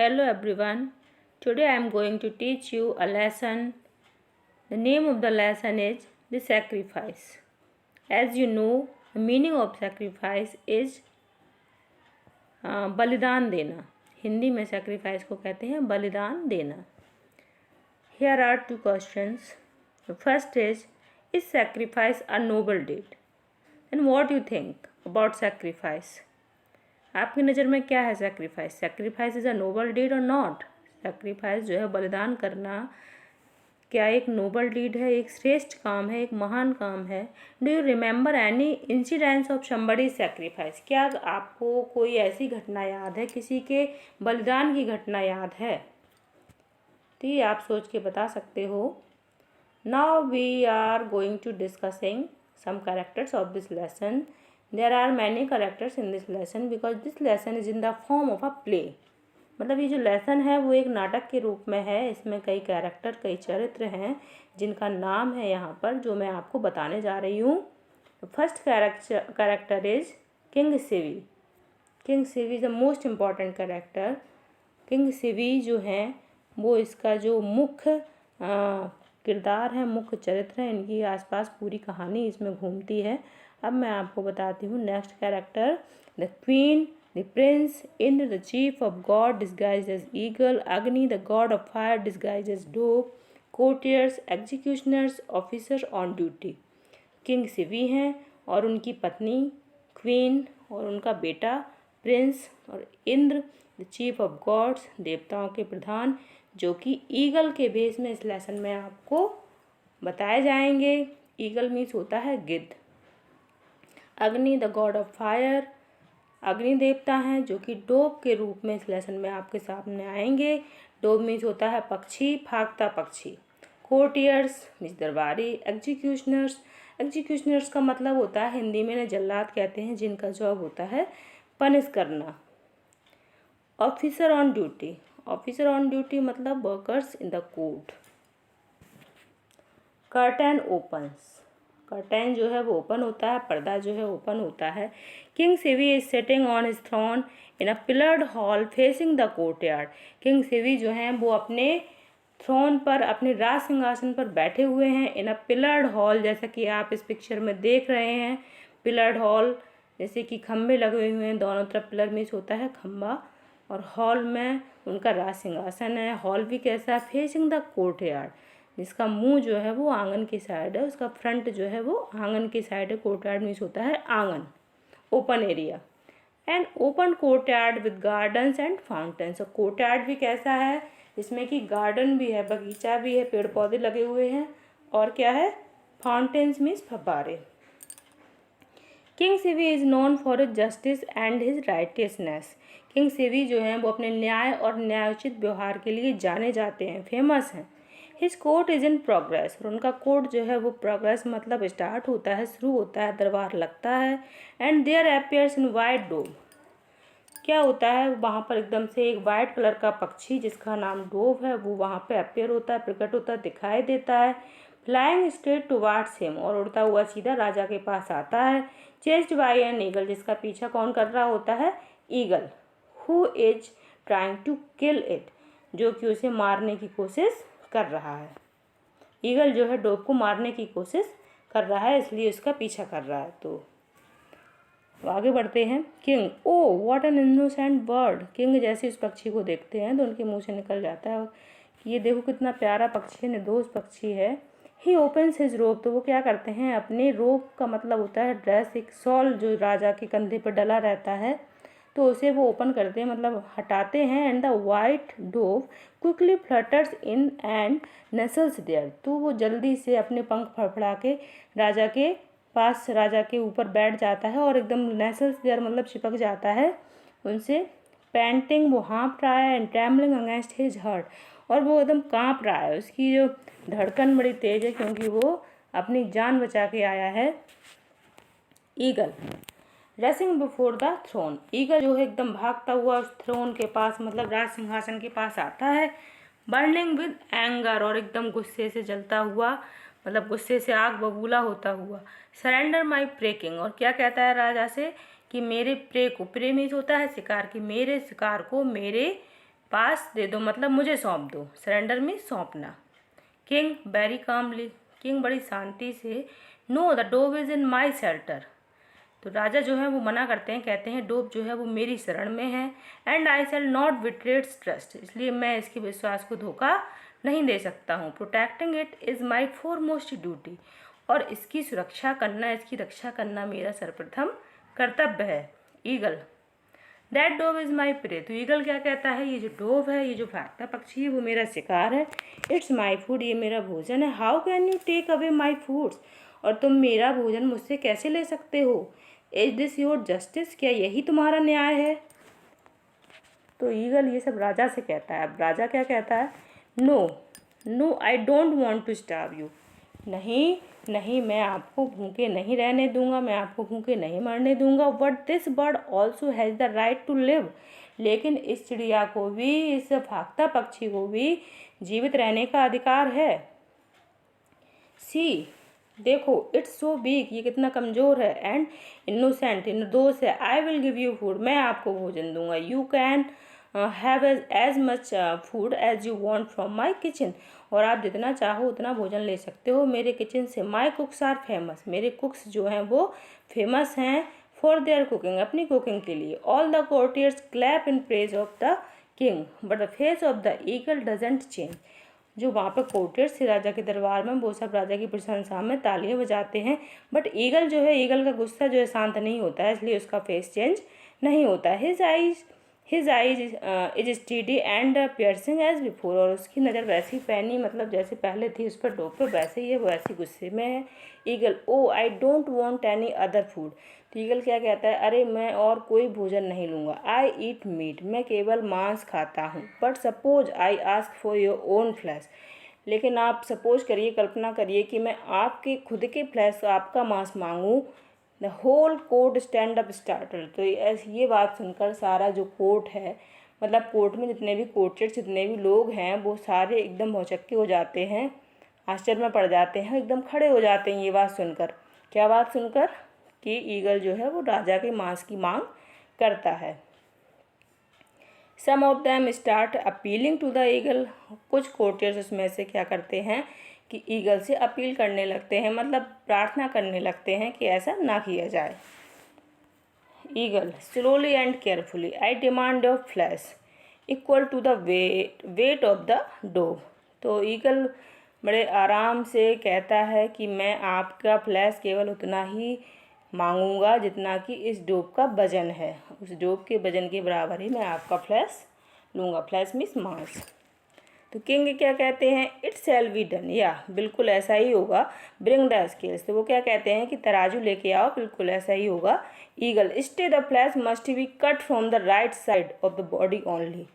Hello everyone. Today I am going to teach you a lesson. The name of the lesson is the sacrifice. As you know, the meaning of sacrifice is बलिदान देना. हिंदी में sacrifice को कहते हैं बलिदान देना. Here are two questions. The first is sacrifice a noble deed? And what do you think about sacrifice? आपकी नज़र में क्या है sacrifice? Sacrifice is a noble deed और नॉट? सेक्रीफाइस जो है बलिदान करना, क्या एक नोबल डीड है, एक श्रेष्ठ काम है, एक महान काम है? Do you remember any incidents of somebody sacrifice? क्या आपको कोई ऐसी घटना याद है, किसी के बलिदान की घटना याद है? तो ये आप सोच के बता सकते हो. Now we are going to discussing some characters of this lesson. There are many characters in this lesson because this lesson is in the form of a play. मतलब ये जो लेसन है वो एक नाटक के रूप में है. इसमें कई कैरेक्टर, कई चरित्र हैं जिनका नाम है यहाँ पर जो मैं आपको बताने जा रही हूँ. First character is king Sivi. King Sivi is the most important character. King Sivi जो हैं वो इसका जो मुख्य किरदार है, मुख्य चरित्र है. इनकी आसपास पूरी कहानी इसमें घूमती है. अब मैं आपको बताती हूँ next character. The queen, the prince, Indra the chief of god disguised as eagle, Agni the god of fire disguised as dove, courtiers, executioners, officer on duty. King Sivi हैं और उनकी पत्नी क्वीन और उनका बेटा प्रिंस और Indra the chief of gods, देवताओं के प्रधान, जो कि ईगल के भेष में इस लेसन में आपको बताए जाएंगे. ईगल मीन्स होता है गिद्ध. अग्नि द गॉड ऑफ फायर, अग्नि देवता हैं जो कि डोव के रूप में इस लेसन में आपके सामने आएंगे. डोव मीन्स होता है पक्षी, भागता पक्षी. कोर्टियर्स मीन्स दरबारी. एग्जीक्यूशनर्स, एग्जीक्यूशनर्स का मतलब होता है हिंदी में जल्लाद कहते हैं जिनका जॉब होता है पनिश करना. Officer on duty, officer on duty मतलब workers in the court. Curtain opens, curtain जो है वो ओपन होता है, पर्दा जो है ओपन होता है. King Sivi is sitting on his throne in a pillared hall facing the courtyard. King Sivi जो हैं वो अपने थ्रोन पर, अपने राज सिंहासन पर बैठे हुए हैं. इन अ पिलर्ड हॉल, जैसा कि आप इस पिक्चर में देख रहे हैं. पिलर्ड हॉल जैसे कि खम्भे लगे हुए हैं दोनों तरफ. पिलर मीन्स होता है खम्बा और हॉल में उनका राज सिंहासन है. हॉल भी कैसा है? फेसिंग द कोर्टयार्ड, जिसका मुंह जो है वो आंगन की साइड है, उसका फ्रंट जो है वो आंगन की साइड है. कोर्टयार्ड मीन्स होता है आंगन, open area. And open courtyard with gardens and fountains. और कोर्टयार्ड भी कैसा है? इसमें कि गार्डन भी है, बगीचा भी है, पेड़ पौधे लगे हुए हैं. और क्या है? फाउंटेन्स मीन्स फव्वारे. King Sivi is known for his justice and his righteousness. King Sivi जो हैं वो अपने न्याय और न्यायोचित व्यवहार के लिए जाने जाते हैं, फेमस हैं. His court is in progress, और उनका कोर्ट जो है वो प्रोग्रेस मतलब स्टार्ट होता है, शुरू होता है, दरबार लगता है. And there appears in white dove. क्या होता है वहाँ पर? एकदम से एक वाइट कलर का पक्षी जिसका नाम डोव है वो वहाँ पे अपीयर होता है, प्रकट होता है, दिखाई देता है. फ्लाइंग स्ट्रेट टुवार्ड्स हिम, और उड़ता हुआ सीधा राजा के पास आता है. चेस्ड बाय एन ईगल, जिसका पीछा कौन कर रहा होता है? Eagle. Who is trying to kill it, जो कि उसे मारने की कोशिश कर रहा है. ईगल जो है डोव को मारने की कोशिश कर रहा है, इसलिए उसका पीछा कर रहा है. तो आगे बढ़ते हैं. King, oh what an innocent bird. King जैसे उस पक्षी को देखते हैं तो उनके मुंह से निकल जाता है कि ये देखो कितना प्यारा पक्षी है, निर्दोष पक्षी है. ही ओपन्स हिज रोब, तो वो क्या करते हैं? अपने रोब का मतलब होता है ड्रेस, एक शॉल जो राजा के कंधे पर डला रहता है, तो उसे वो ओपन करते हैं, मतलब हटाते हैं. And the white dove quickly flutters in and nestles there, तो वो जल्दी से अपने पंख फड़फड़ा के राजा के पास, राजा के ऊपर बैठ जाता है और एकदम नेसल्स देयर मतलब चिपक जाता है उनसे. पैंटिंग, वो हाँप रहा है. And trembling against his heart, और वो एकदम काँप रहा है, उसकी जो धड़कन बड़ी तेज है क्योंकि वो अपनी जान बचा के आया है. Eagle racing before the throne, eagle जो है एकदम भागता हुआ उस थ्रोन के पास मतलब राज सिंहासन के पास आता है. बर्निंग विद एंगर, और एकदम गुस्से से जलता हुआ, मतलब गुस्से से आग बबूला होता हुआ. सरेंडर माई प्रे किंग, और क्या कहता है राजा से कि मेरे प्रे को, प्रे मीन्स होता है शिकार, कि मेरे शिकार को मेरे पास दे दो मतलब मुझे सौंप दो, सरेंडर में सौंपना। किंग वेरी कामली, किंग बड़ी शांति से, know the dove is in my shelter, तो राजा जो है वो मना करते हैं, कहते हैं डोव जो है वो मेरी शरण में है। And I shall not betray it's trust, इसलिए मैं इसके विश्वास को धोखा नहीं दे सकता हूँ। Protecting it is my foremost duty, और इसकी सुरक्षा करना, इसकी रक्षा करना मेरा सर्वप्रथम कर्तव्य है। Eagle, that dove is my prey, तो ईगल क्या कहता है, ये जो डोव है, ये जो भागता पक्षी है, वो मेरा शिकार है। इट्स माई फूड, ये मेरा भोजन है। How can you take away my foods, और तुम मेरा भोजन मुझसे कैसे ले सकते हो। इज दिस योर जस्टिस, क्या यही तुम्हारा न्याय है। तो ईगल ये सब राजा से कहता है। अब राजा क्या कहता है, no no I don't want to starve you, नहीं नहीं, मैं आपको भूखे नहीं रहने दूंगा, मैं आपको भूखे नहीं मरने दूंगा। But this bird also has the right to live, लेकिन इस चिड़िया को भी, इस भागता पक्षी को भी जीवित रहने का अधिकार है। सी, देखो, इट्स सो वीक, ये कितना कमज़ोर है। एंड इनोसेंट, निर्दोष है। I will give you food, मैं आपको भोजन दूंगा। You can have as much food as you want from my kitchen, और आप जितना चाहो उतना भोजन ले सकते हो मेरे किचन से। माई कुक्स आर फेमस, मेरे कुक्स जो हैं वो फेमस हैं फॉर देयर कुकिंग, अपनी कुकिंग के लिए। All the courtiers clap in praise of the king but the face of the eagle doesn't change, जो वहाँ पर कोर्टियर्स थे राजा के दरबार में, वो सब राजा की प्रशंसा में तालियां बजाते हैं। बट ईगल जो है, ईगल का गुस्सा जो है शांत नहीं होता है, इसलिए उसका फेस चेंज नहीं होता है। His eyes is steady and piercing as before, और उसकी नज़र वैसी पैनी, मतलब जैसे पहले थी उस पर डोप पे, वैसे ही है, वो ऐसी गुस्से में है। Eagle, oh I don't want any other food, तो ईगल क्या कहता है, अरे मैं और कोई भोजन नहीं लूँगा। आई ईट मीट, मैं केवल मांस खाता हूँ। But suppose I ask for your own flash, लेकिन आप सपोज करिए, कल्पना करिए कि मैं आपके खुद के फ्लैश, आपका मांस मांगूँ। The whole court stand up startled, तो ये बात सुनकर सारा जो कोर्ट है, मतलब कोर्ट में जितने भी कोर्टियर्स, जितने भी लोग हैं, वो सारे एकदम भौचक्के हो जाते हैं, आश्चर्य में पड़ जाते हैं, एकदम खड़े हो जाते हैं ये बात सुनकर। क्या बात सुनकर, कि ईगल जो है वो राजा के मांस की मांग करता है। Some of them start appealing to the eagle, कुछ कोर्टियर्स उसमें से क्या करते हैं कि ईगल से अपील करने लगते हैं, मतलब प्रार्थना करने लगते हैं कि ऐसा ना किया जाए। Eagle, slowly and carefully I demand your flesh equal to the weight of the dove, तो ईगल बड़े आराम से कहता है कि मैं आपका फ्लैश केवल उतना ही मांगूंगा जितना कि इस डोब का वजन है, उस डोब के वजन के बराबर ही मैं आपका फ्लैश लूँगा। फ्लैश मीन्स मांस। तो किंग क्या कहते हैं, इट शैल बी डन, या बिल्कुल ऐसा ही होगा। ब्रिंग द स्केल्स, तो वो क्या कहते हैं कि तराजू लेके आओ, बिल्कुल ऐसा ही होगा। Eagle, stay the flash must be cut from the right side of the body only,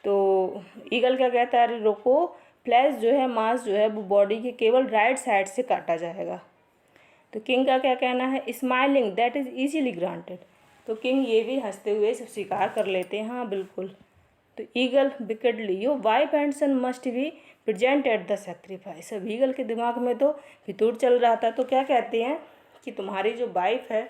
तो ईगल क्या कहता है, अरे रोको, फ्लैश जो है, मांस जो है, वो बॉडी के केवल राइट साइड से काटा जाएगा। तो किंग का क्या कहना है, smiling that is easily granted, तो किंग ये भी हंसते हुए सब स्वीकार कर लेते हैं, हाँ बिल्कुल। तो eagle, wickedly, your wife and son must be present at the sacrifice, अब ईगल के दिमाग में तो फितूर चल रहा था, तो क्या कहते हैं कि तुम्हारी जो वाइफ है,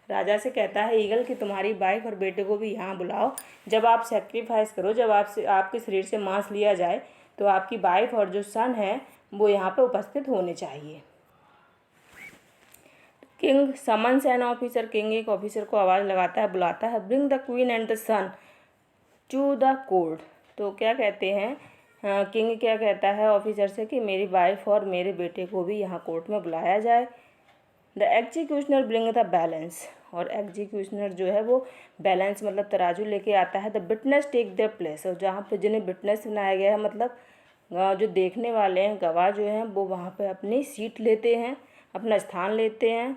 राजा से कहता है ईगल कि तुम्हारी वाइफ और बेटे को भी यहाँ बुलाओ, जब आप सेक्रीफाइस करो, जब आपसे आपके शरीर से मांस लिया जाए, तो आपकी वाइफ और जो सन है वो यहाँ पे उपस्थित होने चाहिए। King summons an officer, king एक ऑफिसर को आवाज़ लगाता है, बुलाता है। Bring the queen and the son to the court, तो क्या कहते हैं, किंग क्या कहता है ऑफिसर से कि मेरी वाइफ और मेरे बेटे को भी यहाँ कोर्ट में बुलाया जाए। The executioner bring the balance, और एग्जीक्यूशनर जो है वो बैलेंस मतलब तराजू लेके आता है। The witness take their place, और जहाँ पे जिन्हें विटनेस बनाया गया है, मतलब जो देखने वाले हैं, गवाह जो हैं, वो वहाँ पे अपनी सीट लेते हैं, अपना स्थान लेते हैं।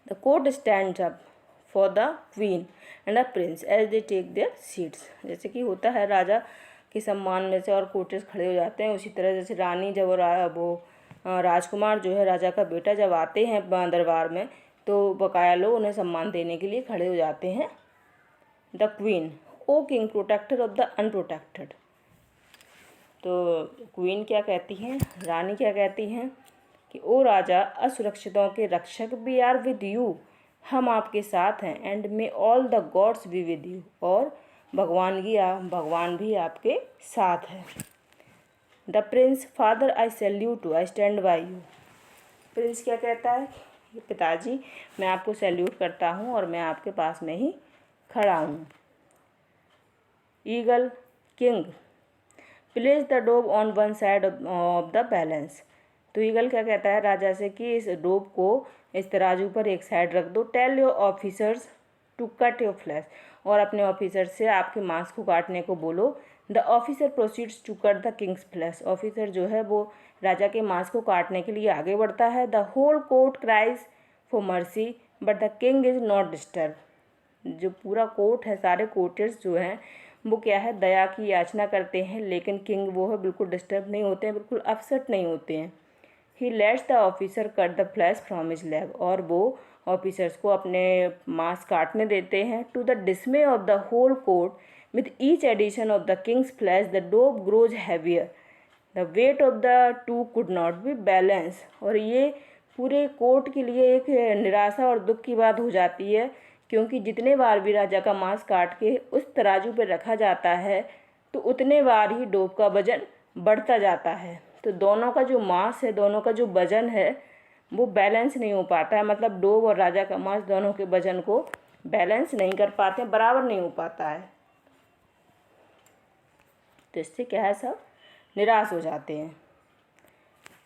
The court stands up for the queen and the prince as they take their seats, जैसे कि होता है राजा के सम्मान में से और कोर्टियर्स खड़े हो जाते हैं, उसी तरह जैसे रानी जब वो राजकुमार जो है, राजा का बेटा जब आते हैं दरबार में, तो बकाया लोग उन्हें सम्मान देने के लिए खड़े हो जाते हैं। The queen, oh king protector of the unprotected, तो क्वीन क्या कहती हैं, रानी क्या कहती हैं कि ओ राजा, असुरक्षितों के रक्षक, वी आर विद यू, हम आपके साथ हैं। And may all the God's be with you, और भगवान भी आपके साथ है। The Prince, father I salute you, I stand by you. Prince क्या कहता है? पिताजी, मैं आपको सैल्यूट करता हूँ और मैं आपके पास में ही खड़ा हूँ। Eagle, king, place the dove on one side of the balance. तो ईगल क्या कहता है राजा से कि इस डोब को इस तराजू पर एक साइड रख दो। Tell your officers to cut your flesh, और अपने ऑफिसर से आपके मांस को काटने को बोलो। The officer proceeds to cut the king's flesh, officer जो है वो राजा के मांस को काटने के लिए आगे बढ़ता है। The whole court cries for mercy but the king is not disturb, जो पूरा कोर्ट है, सारे कोर्टियर्स जो हैं वो क्या है, दया की याचना करते हैं, लेकिन किंग वो है बिल्कुल डिस्टर्ब नहीं होते हैं, बिल्कुल अपसेट नहीं होते हैं। He lets the officer cut the flesh from his leg, और वो ऑफिसर्स को अपने मांस काटने देते हैं। To the dismay of the whole court with each addition of the king's flesh the dove grows heavier, the weight of the two could not be balance. और ये पूरे कोर्ट के लिए एक निराशा और दुख की बात हो जाती है, क्योंकि जितने बार भी राजा का मांस काट के उस तराजू पर रखा जाता है तो उतने बार ही डोब का वजन बढ़ता जाता है। तो दोनों का जो मांस है, दोनों का जो वजन है वो बैलेंस नहीं हो पाता है, मतलब डोब और राजा का मांस दोनों के वजन को बैलेंस नहीं कर पाते, बराबर नहीं हो पाता है। तो इससे क्या है, सब निराश हो जाते हैं।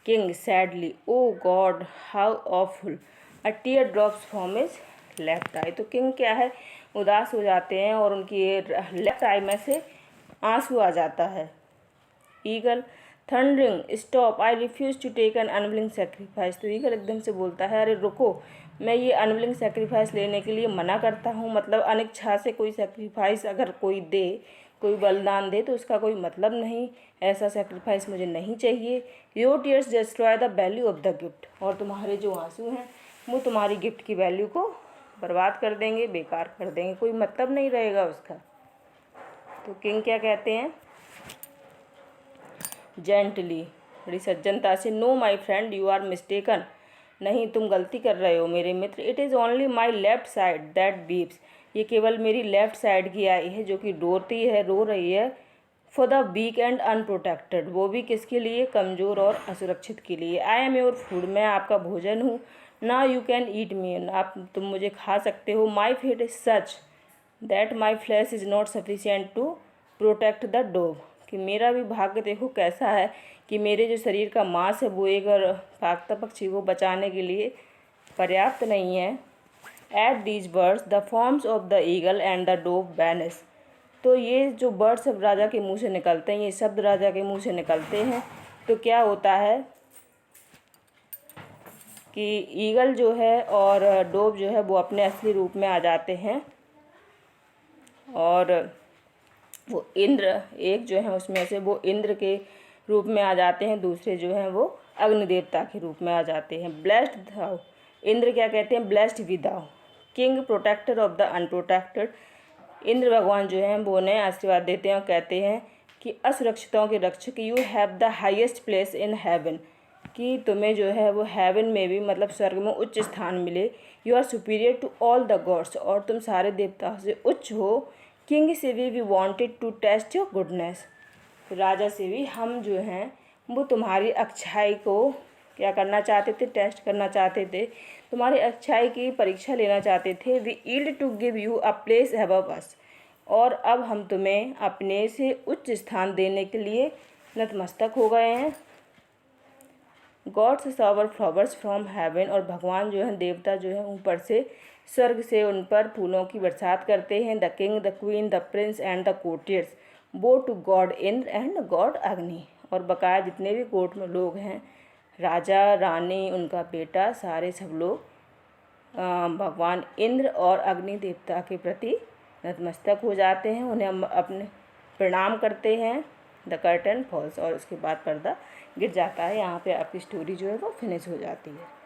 King sadly, oh God how awful, a tear drops from his left eye. तो किंग क्या है, उदास हो जाते हैं और उनकी लेफ्ट आई में से आंसू आ जाता है। Eagle, thundering, stop, I refuse to take an unwilling sacrifice. तो ईगल एकदम से बोलता है, अरे रुको, मैं ये अनविलिंग सेक्रीफाइस लेने के लिए मना करता हूँ। मतलब अनिच्छा से कोई सेक्रीफाइस अगर कोई दे, कोई बलिदान दे, तो उसका कोई मतलब नहीं, ऐसा सेक्रीफाइस मुझे नहीं चाहिए। Your tears destroy the value of the gift, और तुम्हारे जो आंसू हैं वो तुम्हारी गिफ्ट की वैल्यू को बर्बाद कर देंगे, बेकार कर देंगे, कोई मतलब नहीं रहेगा उसका। तो किंग क्या कहते हैं, जेंटली, बड़ी सज्जनता से, no my friend you are mistaken, नहीं तुम गलती कर रहे हो मेरे मित्र। It is only my left side that bleeds, ये केवल मेरी लेफ्ट साइड की आई है जो कि रोती है, रो रही है। For the weak and unprotected, वो भी किसके लिए, कमज़ोर और असुरक्षित के लिए। आई एम योर फूड, मैं आपका भोजन हूँ। Now you can eat me, आप तुम मुझे खा सकते हो। My fate is such that my flesh is not sufficient to protect the dove, कि मेरा भी भाग्य देखो कैसा है कि मेरे जो शरीर का मांस है वो एक भागता पक्षी को बचाने के लिए पर्याप्त नहीं है। At these words the forms of the eagle and the dove vanish. तो ये जो वर्ड्स राजा के मुंह से निकलते हैं, ये शब्द राजा के मुंह से निकलते हैं, तो क्या होता है कि ईगल जो है और डोव जो है वो अपने असली रूप में आ जाते हैं, और वो इंद्र, एक जो है उसमें से वो इंद्र के रूप में आ जाते हैं, दूसरे जो हैं वो अग्नि देवता के रूप में आ जाते हैं। ब्लेस्ड दाउ, इंद्र क्या कहते हैं, blessed be thou, king protector of the unprotected. Indra भगवान जो हैं वो उन्हें आशीर्वाद देते हैं और कहते हैं कि असुरक्षितों के रक्षक, you have the highest place in heaven, कि तुम्हें जो है वो हेवन में भी, मतलब स्वर्ग में उच्च स्थान मिले। You are superior to all the gods, और तुम सारे देवताओं से उच्च हो। किंग से we wanted to test your goodness, राजा से भी हम जो हैं वो तुम्हारी अच्छाई को क्या करना चाहते थे, टेस्ट करना चाहते थे, तुम्हारी अच्छाई की परीक्षा लेना चाहते थे। We yield to give you a place above us, और अब हम तुम्हें अपने से उच्च स्थान देने के लिए नतमस्तक हो गए हैं। Gods shower flowers from heaven, और भगवान जो हैं, देवता जो हैं, ऊपर से स्वर्ग से उन पर फूलों की बरसात करते हैं। The king, the queen, the prince and the courtiers bow to god Indra and god Agni, और बकाया जितने भी कोर्ट में लोग हैं, राजा, रानी, उनका बेटा, सारे सब लोग भगवान इंद्र और अग्नि देवता के प्रति नतमस्तक हो जाते हैं, उन्हें हम अपने प्रणाम करते हैं। द कर्टन फॉल्स, और उसके बाद पर्दा गिर जाता है। यहाँ पे आपकी स्टोरी जो है वो फिनिश हो जाती है।